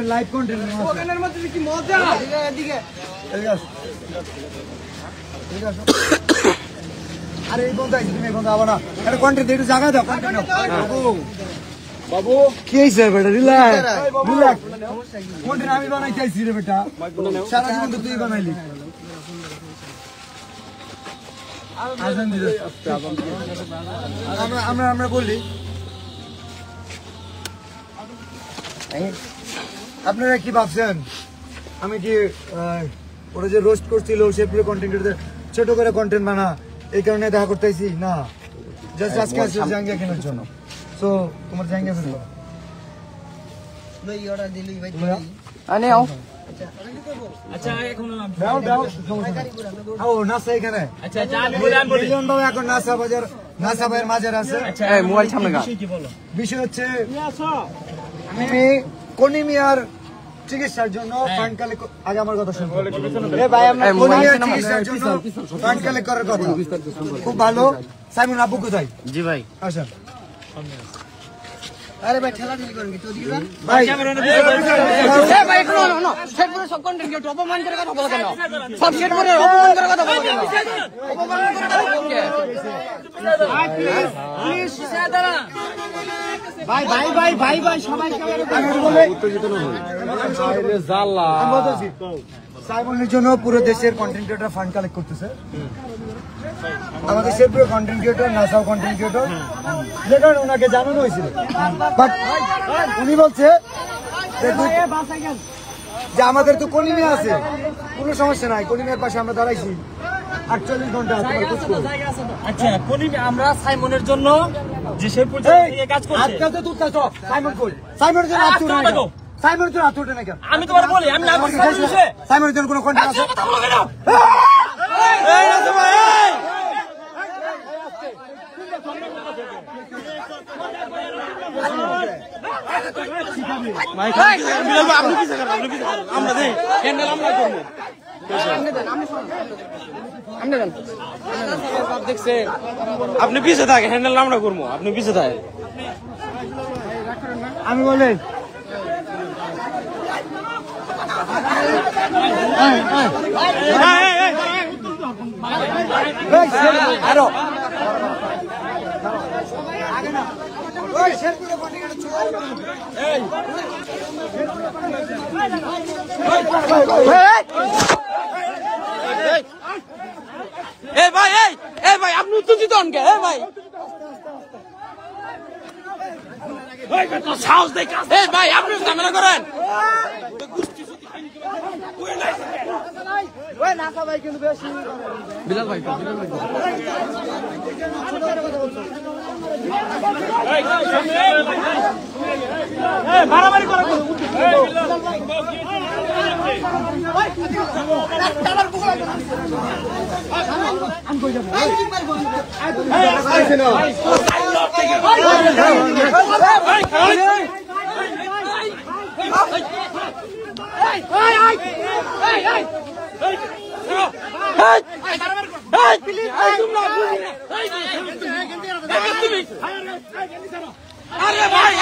live content কি মজা আরে এই বন্ধু আইছি তুমি বন্ধু আবার না এটা কন্টেন্ট একটু জায়গা দাও কন্টেন্ট বাবু কি হইছে বেটা রিল্যাক্স রিল্যাক্স কন্টেন্ট আমি বানাইতে আইছি রে বেটা সারা জীবন তো তুই বানাইলি আজান দিল আমরা বললি আপনারা কি ভাবছেন আমি কি ওরা যে রোস্ট করছিল সে পুরো কন্টেন্ট ছোট করে কন্টেন্ট বানা এই কারণে দেখা করতেছি না জাস্ট আজকে আসছে জাঙ্গিয়া কেনার জন্য সো তোমার জাঙ্গিয়া ফেলবো লই অর্ডার দিলি ভাই আনে আও আচ্ছা এখন দাও দাও ও নাসা এখানে আচ্ছা বলি মিলিয়ন দাও এখন নাসা বাজারের মাঝে আছে আচ্ছা এই মোবাইল সামনে গা বিষয় হচ্ছে আমি কোনিমিয়ার চিকিৎসার জন্য ফান্ড কালেক্ট আগে আমার কথা শুনুন এ ভাই আমরা কোনিমিয়ার চিকিৎসার জন্য ফান্ড কালেক্ট করার কথা খুব ভালো সাইমন আব্বু কোথায় জি ভাই আসেন আরে ভাই ঠেলা ঠেলি করেন কি তো দিবেন ভাই এ ভাই নো সেট করে সব কন্টেন্ট কি অপমান করে কথা বলা কেন সব সেট করে অপমান করে কথা বলা কেন অপমান করে কথা বলা ভাই প্লিজ সাদারা ভাই ভাই ভাই ভাই ভাই সবাই বলে উত্তেজিত না হয় আরে জাল্লা আমি বলছি সাইমনের জন্য পুরো দেশের কন্টেন্ট ক্রিয়েটর ফান্ড কালেক্ট করতেছে আমাদের সে পুরো কন্টেন্ট ক্রিয়েটর নাসাও কন্টেন্ট ক্রিয়েটর যে কারণে ওনাকে জানানো হয়েছিল বাট উনি বলছে যে আমাদের তো কলিমিয়া আছে কোনো সমস্যা নাই কলিমিয়ার পাশে আমরা দাঁড়াইছি 48 ঘন্টা আচ্ছা কলিমিয়া আমরা সাইমনের জন্য যে সে পর্যন্ত কাজ করছে আজকাল তো তুই তো সাইমন কই সাইমনের জন্য আত্ম না সাইমনের জন্য আত্ম না কেন আমি তোমার বলি আমি না সাইমনের জন্য কোনো কন্টেন্ট আছে কথা বলো কেন এই না ভাই আপনি পিছিয়ে থাকে হ্যান্ডেল আমরা করবো আপনি পিছিয়ে থাকে আমি বলি আরো ভাই আপনি উত্তেজিত হন কে ভাই সাহস দেখে ভাই আপনি ঝামেলা করেন বিলাল ভাই মারামারি করা আরে ভাই